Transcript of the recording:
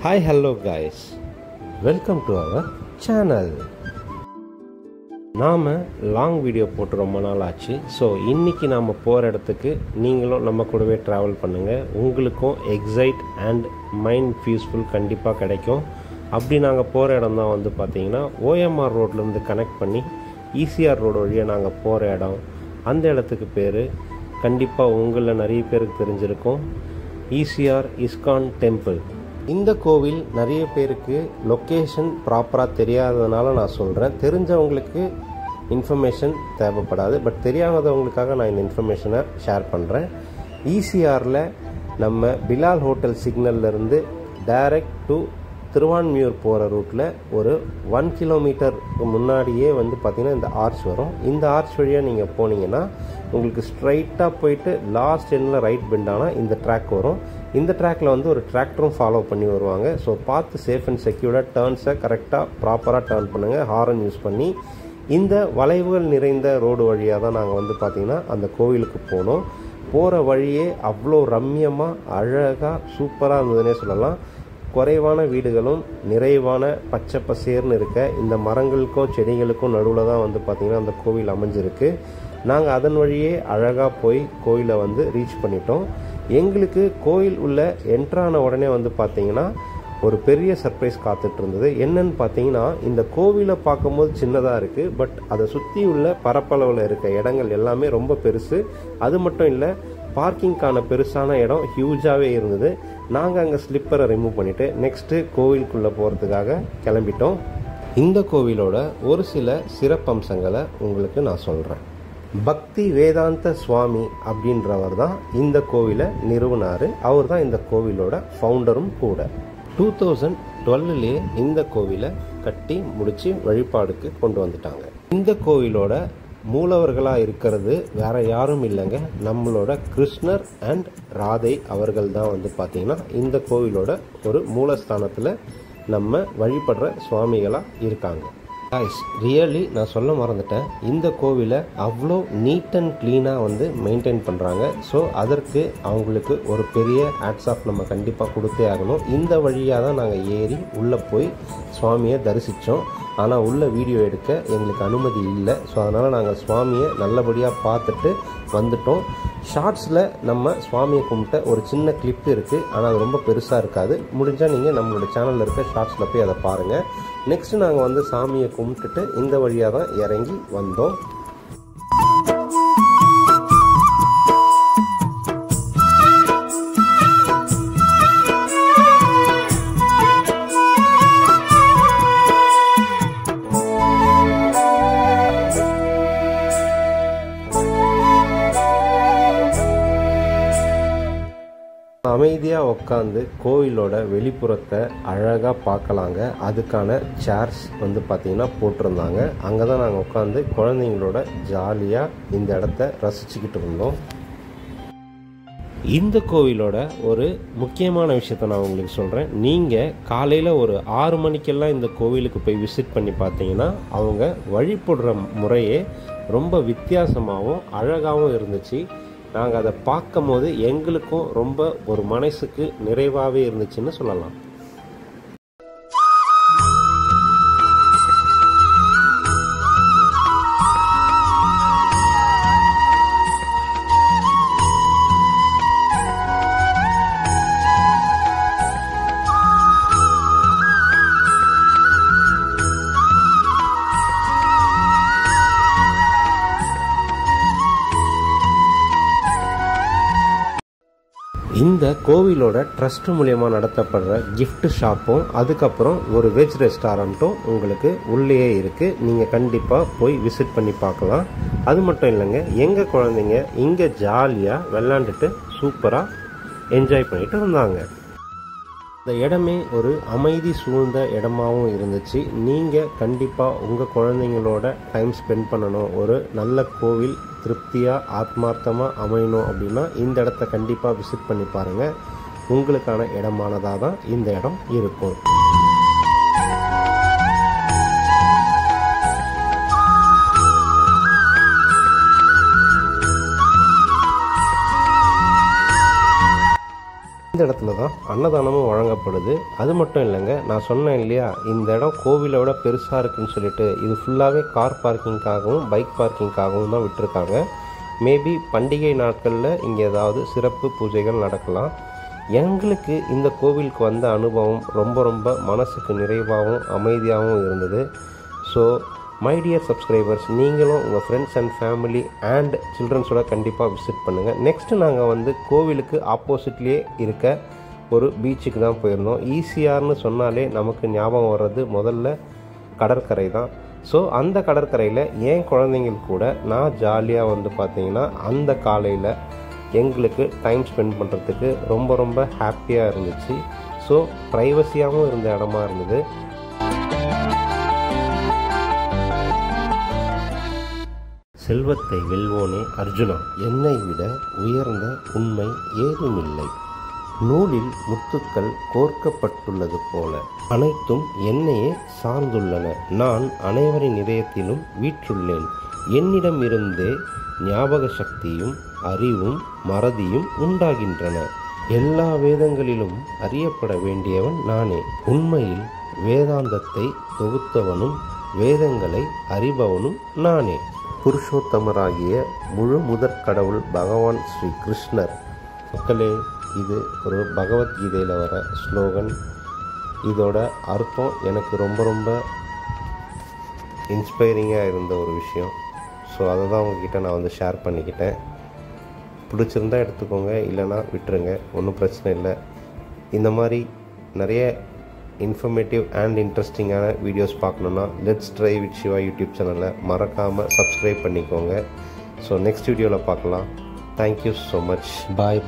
Hi, hello guys. Welcome to our channel. நாம் long video போட்டு ரொம்ப நாள் ஆச்சு. ஸோ இன்றைக்கி நாம் போகிற இடத்துக்கு நீங்களும் நம்ம கூடவே ட்ராவல் பண்ணுங்கள். உங்களுக்கும் எக்ஸைட் அண்ட் மைண்ட் பீஸ்ஃபுல் கண்டிப்பாக கிடைக்கும். அப்படி நாங்கள் போகிற இடம் தான் வந்து பார்த்திங்கன்னா OMR ரோட்லேருந்து கனெக்ட் பண்ணி ECR ரோடு வழியாக நாங்கள் போகிற இடம். அந்த இடத்துக்கு பேர் கண்டிப்பாக உங்களில் நிறைய பேருக்கு தெரிஞ்சிருக்கும், ECR இஸ்கான் டெம்பிள். இந்த கோவில் நிறைய பேருக்கு லொக்கேஷன் ப்ராப்பராக தெரியாததுனால நான் சொல்கிறேன். தெரிஞ்சவங்களுக்கு இன்ஃபர்மேஷன் தேவைப்படாது, பட் தெரியாதவங்களுக்காக நான் இந்த இன்ஃபர்மேஷனை ஷேர் பண்ணுறேன். ECRல நம்ம பிலால் ஹோட்டல் சிக்னல்லேருந்து டைரக்ட் டு திருவான்மியூர் போகிற ரூட்டில் ஒரு 1 கிலோமீட்டருக்கு முன்னாடியே வந்து பார்த்திங்கன்னா இந்த ஆர்ச் வரும். இந்த ஆர்ச் வழியாக நீங்கள் போனீங்கன்னா உங்களுக்கு ஸ்ட்ரைட்டாக போயிட்டு லாஸ்ட் எண்டில் ரைட் பெண்டானால் இந்த ட்ராக் வரும். இந்த ட்ராக்கில் வந்து ஒரு டிராக்டரும் ஃபாலோ பண்ணி வருவாங்க. ஸோ பார்த்து சேஃப் அண்ட் செக்யூர்டாக டேர்ன்ஸை கரெக்டாக ப்ராப்பராக டேர்ன் பண்ணுங்கள், ஹாரன் யூஸ் பண்ணி. இந்த வளைவுகள் நிறைந்த ரோடு வழியாக தான் நாங்கள் வந்து பார்த்திங்கன்னா அந்த கோவிலுக்கு போனோம். போகிற வழியே அவ்வளோ ரம்யமாக அழகாக சூப்பராக இருந்ததுன்னே சொல்லலாம். குறைவான வீடுகளும் நிறைவான பச்சை பசேர்னு இருக்க இந்த மரங்களுக்கும் செடிகளுக்கும் நடுவில் தான் வந்து பார்த்திங்கன்னா அந்த கோவில் அமைஞ்சிருக்கு. நாங்கள் அதன் வழியே அழகாக போய் கோயிலை வந்து ரீச் பண்ணிட்டோம். எங்களுக்கு கோயில் உள்ள என்ட்ரான உடனே வந்து பார்த்திங்கன்னா ஒரு பெரிய சர்ப்ரைஸ் காத்துட்டு இருந்தது. என்னன்னு பார்த்தீங்கன்னா, இந்த கோவிலை பார்க்கும்போது சின்னதாக இருக்குது, பட் அதை சுற்றி உள்ள பரப்பளவில் இருக்க இடங்கள் எல்லாமே ரொம்ப பெருசு. அது மட்டும் இல்லை, பார்க்கிங்கான பெருசான இடம் ஹியூஜாகவே இருந்தது. நாங்கள் அங்கே ஸ்லிப்பரை ரிமூவ் பண்ணிவிட்டு நெக்ஸ்ட்டு கோவிலுக்குள்ளே போகிறதுக்காக கிளம்பிட்டோம். இந்த கோவிலோட ஒரு சில சிறப்பம்சங்களை உங்களுக்கு நான் சொல்கிறேன். பக்தி வேதாந்த சுவாமி அப்படின்றவர் தான் இந்த கோவிலை நிறுவனார். அவர் தான் இந்த கோவிலோட ஃபவுண்டரும் கூட. 2012 இந்த கோவிலை கட்டி முடித்து வழிபாடுக்கு கொண்டு வந்துட்டாங்க. இந்த கோவிலோட மூலவர்களாக இருக்கிறது வேற யாரும் இல்லைங்க, நம்மளோட கிருஷ்ணர் அண்ட் ராதை அவர்கள் தான் வந்து பார்த்திங்கன்னா இந்த கோவிலோட ஒரு மூலஸ்தானத்தில் நம்ம வழிபடுற சுவாமிகளாக இருக்காங்க. ரியலி நான் சொல்ல மறந்துட்டேன், இந்த கோவிலை அவ்வளோ நீட் அண்ட் க்ளீனாக வந்து மெயின்டைன் பண்ணுறாங்க. ஸோ அதற்கு அவங்களுக்கு ஒரு பெரிய ஹேட்ஸ் ஆஃப் நம்ம கண்டிப்பாக கொடுத்தே ஆகணும். இந்த வழியாக தான் நாங்கள் ஏறி உள்ளே போய் சுவாமியை தரிசித்தோம். ஆனால் உள்ள வீடியோ எடுக்க எங்களுக்கு அனுமதி இல்லை. ஸோ அதனால் நாங்கள் சுவாமியை நல்லபடியாக பார்த்துட்டு வந்துட்டோம். ஷார்ட்ஸில் நம்ம சுவாமியை கும்பிட்ட ஒரு சின்ன கிளிப் இருக்குது, ஆனால் அது ரொம்ப பெருசாக இருக்காது. முடிஞ்சால் நீங்கள் நம்மளோட சேனலில் இருக்க ஷார்ட்ஸில் போய் அதை பாருங்கள். நெக்ஸ்ட்டு நாங்கள் வந்து சாமியை கும்பிட்டுட்டு இந்த வழியாக தான் இறங்கி வந்தோம். அமைதியாக உட்காந்து கோவிலோட வெளிப்புறத்தை அழகாக பார்க்கலாங்க. அதுக்கான சேர்ஸ் வந்து பார்த்திங்கன்னா போட்டிருந்தாங்க. அங்கே தான் நாங்கள் உட்காந்து குழந்தைங்களோட ஜாலியாக இந்த இடத்த ரசிச்சுக்கிட்டு இருந்தோம். இந்த கோவிலோட ஒரு முக்கியமான விஷயத்த நான் உங்களுக்கு சொல்கிறேன். நீங்கள் காலையில் ஒரு 6 மணிக்கெல்லாம் இந்த கோவிலுக்கு போய் விசிட் பண்ணி பார்த்தீங்கன்னா அவங்க வழிபடுற முறையே ரொம்ப வித்தியாசமாகவும் அழகாகவும் இருந்துச்சு. நாங்கள் அதை பார்க்கும் போது எங்களுக்கும் ரொம்ப ஒரு மனசுக்கு நிறைவாகவே இருந்துச்சுன்னு சொல்லலாம். இந்த கோவிலோட ட்ரஸ்ட் மூலியமாக நடத்தப்படுற கிஃப்ட் ஷாப்பும் அதுக்கப்புறம் ஒரு வெஜ் ரெஸ்டாரண்ட்டும் உங்களுக்கு உள்ளேயே இருக்குது. நீங்கள் கண்டிப்பாக போய் விசிட் பண்ணி பார்க்கலாம். அது மட்டும் இல்லைங்க, எங்கள் குழந்தைங்க இங்கே ஜாலியாக விளாண்டுட்டு சூப்பராக என்ஜாய் பண்ணிட்டு இருந்தாங்க. இந்த இடமே ஒரு அமைதி சூழ்ந்த இடமாகவும் இருந்துச்சு. நீங்கள் கண்டிப்பாக உங்கள் குழந்தைங்களோட டைம் ஸ்பெண்ட் பண்ணணும், ஒரு நல்ல கோவில் திருப்தியாக ஆத்மார்த்தமாக அமையணும் அப்படின்னா இந்த இடத்த கண்டிப்பாக விசிட் பண்ணி பாருங்கள். உங்களுக்கான இடமானதாக தான் இந்த இடம் இருக்கும். இந்த இடத்துல தான் அன்னதானமும் வழங்கப்படுது. அது மட்டும் இல்லைங்க, நான் சொன்னேன் இல்லையா, இந்த இடம் கோவிலை விட பெருசாக இருக்குன்னு சொல்லிட்டு, இது ஃபுல்லாகவே கார் பார்க்கிங்காகவும் பைக் பார்க்கிங்காகவும் தான் விட்டுருக்காங்க. மேபி பண்டிகை நாட்களில் இங்கே ஏதாவது சிறப்பு பூஜைகள் நடக்கலாம். எங்களுக்கு இந்த கோவிலுக்கு வந்த அனுபவம் ரொம்ப மனசுக்கு நிறைவாகவும் அமைதியாகவும் இருந்தது. ஸோ மை டியர் சப்ஸ்கிரைபர்ஸ், நீங்களும் உங்கள் ஃப்ரெண்ட்ஸ் அண்ட் ஃபேமிலி அண்ட் சில்ட்ரன்ஸோட கண்டிப்பாக விசிட் பண்ணுங்கள். நெக்ஸ்ட்டு நாங்கள் வந்து கோவிலுக்கு ஆப்போசிட்லேயே இருக்க ஒரு பீச்சுக்கு தான் போயிருந்தோம். ஈசிஆர்னு சொன்னாலே நமக்கு ஞாபகம் வர்றது முதல்ல கடற்கரை தான். ஸோ அந்த கடற்கரையில் என் குழந்தைங்கள் கூட நான் ஜாலியாக வந்து பார்த்திங்கன்னா அந்த காலையில் எங்களுக்கு டைம் ஸ்பெண்ட் பண்ணுறதுக்கு ரொம்ப ஹாப்பியாக இருந்துச்சு. ஸோ ப்ரைவசியாகவும் இருந்த இடமா இருந்தது. செல்வத்தை வெல்வோனே அர்ஜுனா, என்னை விட உயர்ந்த உண்மை ஏதுமில்லை. நூலில் முத்துக்கள் கோர்க்கப்பட்டுள்ளது போல அனைத்தும் என்னையே சார்ந்துள்ளன. நான் அனைவரின் இதயத்திலும் வீற்றுள்ளேன். என்னிடம் இருந்தே ஞாபக சக்தியும் அறிவும் மறதியும் உண்டாகின்றன. எல்லா வேதங்களிலும் அறியப்பட வேண்டியவன் நானே. உண்மையில் வேதாந்தத்தை தொகுத்தவனும் வேதங்களை அறிபவனும் நானே. புருஷோத்தமராகிய முழு முதற் கடவுள் பகவான் ஸ்ரீ கிருஷ்ணர். மக்களே, இது ஒரு பகவத்கீதையில் வர ஸ்லோகன். இதோட அர்த்தம் எனக்கு ரொம்ப இன்ஸ்பைரிங்காக இருந்த ஒரு விஷயம். ஸோ அதை தான் உங்ககிட்ட நான் வந்து ஷேர் பண்ணிக்கிட்டேன். பிடிச்சிருந்தால் எடுத்துக்கோங்க, இல்லைனா விட்டுருங்க, ஒன்றும் பிரச்சனை இல்லை. இந்த மாதிரி நிறைய இன்ஃபர்மேட்டிவ் அண்ட் இன்ட்ரெஸ்டிங்கான வீடியோஸ் பார்க்கணுன்னா let's try with Siva YouTube சேனலை மறக்காமல் சப்ஸ்கிரைப் பண்ணிக்கோங்க. ஸோ நெக்ஸ்ட் வீடியோவில் பார்க்கலாம். Thank you so much. பாய்.